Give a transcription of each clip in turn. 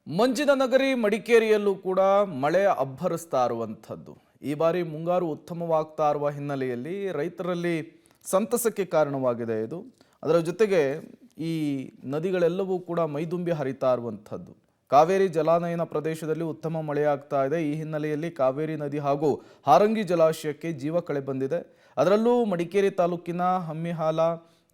ಮಂಜಿನ ನಗರಿ ಮಡಿಕೇರಿಯಲ್ಲೂ ಕೂಡ ಮಳೆ ಅಬ್ಬರಿಸ್ತಾ ಇರುವಂಥದ್ದು. ಈ ಬಾರಿ ಮುಂಗಾರು ಉತ್ತಮವಾಗ್ತಾ ಇರುವ ಹಿನ್ನೆಲೆಯಲ್ಲಿ ರೈತರಲ್ಲಿ ಸಂತಸಕ್ಕೆ ಕಾರಣವಾಗಿದೆ ಇದು. ಅದರ ಜೊತೆಗೆ ಈ ನದಿಗಳೆಲ್ಲವೂ ಕೂಡ ಮೈದುಂಬಿ ಹರಿತಾ ಇರುವಂಥದ್ದು. ಕಾವೇರಿ ಜಲಾನಯನ ಪ್ರದೇಶದಲ್ಲಿ ಉತ್ತಮ ಮಳೆಯಾಗ್ತಾ ಇದೆ. ಈ ಹಿನ್ನೆಲೆಯಲ್ಲಿ ಕಾವೇರಿ ನದಿ ಹಾಗೂ ಹಾರಂಗಿ ಜಲಾಶಯಕ್ಕೆ ಜೀವ ಕಳೆ ಬಂದಿದೆ. ಅದರಲ್ಲೂ ಮಡಿಕೇರಿ ತಾಲೂಕಿನ ಹಮ್ಮಿಹಾಲ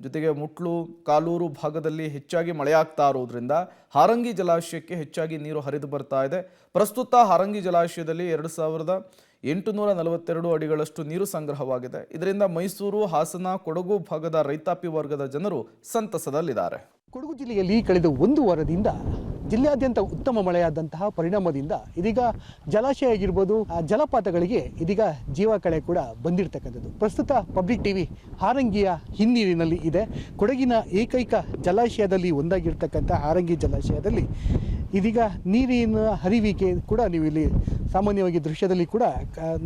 ಜೊತೆಗೆ ಮುಟ್ಲು ಕಾಲೂರು ಭಾಗದಲ್ಲಿ ಹೆಚ್ಚಾಗಿ ಮಳೆಯಾಗ್ತಾ ಇರೋದ್ರಿಂದ ಹಾರಂಗಿ ಜಲಾಶಯಕ್ಕೆ ಹೆಚ್ಚಾಗಿ ನೀರು ಹರಿದು ಬರ್ತಾ ಇದೆ. ಪ್ರಸ್ತುತ ಹಾರಂಗಿ ಜಲಾಶಯದಲ್ಲಿ 2842 ಅಡಿಗಳಷ್ಟು ನೀರು ಸಂಗ್ರಹವಾಗಿದೆ. ಇದರಿಂದ ಮೈಸೂರು, ಹಾಸನ, ಕೊಡಗು ಭಾಗದ ರೈತಾಪಿ ವರ್ಗದ ಜನರು ಸಂತಸದಲ್ಲಿದ್ದಾರೆ. ಕೊಡಗು ಜಿಲ್ಲೆಯಲ್ಲಿ ಕಳೆದ ಒಂದು ವಾರದಿಂದ ಜಿಲ್ಲೆಯಾದ್ಯಂತ ಉತ್ತಮ ಮಳೆಯಾದಂತಹ ಪರಿಣಾಮದಿಂದ ಇದೀಗ ಜಲಾಶಯ ಆಗಿರ್ಬೋದು, ಜಲಪಾತಗಳಿಗೆ ಇದೀಗ ಜೀವ ಕಳೆ ಕೂಡ ಬಂದಿರತಕ್ಕಂಥದ್ದು. ಪ್ರಸ್ತುತ ಪಬ್ಲಿಕ್ ಟಿವಿ ಹಾರಂಗಿಯ ಹಿನ್ನೀರಿನಲ್ಲಿ ಇದೆ. ಕೊಡಗಿನ ಏಕೈಕ ಜಲಾಶಯದಲ್ಲಿ ಒಂದಾಗಿರ್ತಕ್ಕಂಥ ಹಾರಂಗಿ ಜಲಾಶಯದಲ್ಲಿ ಇದೀಗ ನೀರಿನ ಹರಿವಿಕೆ ಕೂಡ ನೀವು ಇಲ್ಲಿ ಸಾಮಾನ್ಯವಾಗಿ ದೃಶ್ಯದಲ್ಲಿ ಕೂಡ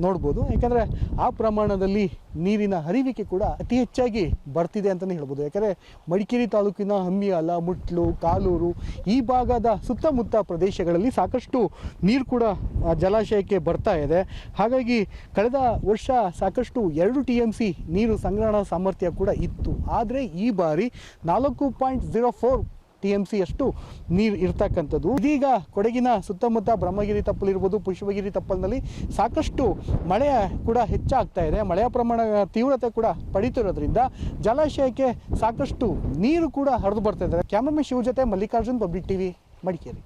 ನೋಡ್ಬೋದು. ಯಾಕಂದರೆ ಆ ಪ್ರಮಾಣದಲ್ಲಿ ನೀರಿನ ಹರಿವಿಕೆ ಕೂಡ ಅತಿ ಹೆಚ್ಚಾಗಿ ಬರ್ತಿದೆ ಅಂತಲೇ ಹೇಳ್ಬೋದು. ಯಾಕಂದರೆ ಮಡಿಕೇರಿ ತಾಲೂಕಿನ ಹಮ್ಮಿಹಾಲ, ಮುಟ್ಲು, ಕಾಲೂರು ಈ ಭಾಗದ ಸುತ್ತಮುತ್ತ ಪ್ರದೇಶಗಳಲ್ಲಿ ಸಾಕಷ್ಟು ನೀರು ಕೂಡ ಜಲಾಶಯಕ್ಕೆ ಬರ್ತಾ ಇದೆ. ಹಾಗಾಗಿ ಕಳೆದ ವರ್ಷ ಸಾಕಷ್ಟು 2 TMC ನೀರು ಸಂಗ್ರಹಣಾ ಸಾಮರ್ಥ್ಯ ಕೂಡ ಇತ್ತು. ಆದರೆ ಈ ಬಾರಿ 4.04 TMC ಅಷ್ಟು ನೀರು ಇರ್ತಕ್ಕಂಥದ್ದು. ಇದೀಗ ಕೊಡಗಿನ ಸುತ್ತಮುತ್ತ ಬ್ರಹ್ಮಗಿರಿ ತಪ್ಪಲು ಇರ್ಬೋದು, ಪುಷ್ಪಗಿರಿ ತಪ್ಪಲಿನಲ್ಲಿ ಸಾಕಷ್ಟು ಮಳೆ ಕೂಡ ಹೆಚ್ಚಾಗ್ತಾ ಇದೆ. ಮಳೆಯ ಪ್ರಮಾಣ ತೀವ್ರತೆ ಕೂಡ ಪಡೀತಿರೋದ್ರಿಂದ ಜಲಾಶಯಕ್ಕೆ ಸಾಕಷ್ಟು ನೀರು ಕೂಡ ಹರಿದು ಬರ್ತಾ ಇದೆ. ಕ್ಯಾಮರಾಮನ್ ಶಿವ ಜೊತೆ ಮಲ್ಲಿಕಾರ್ಜುನ್, ಪಬ್ಲಿಕ್ ಟಿವಿ, ಮಡಿಕೇರಿ.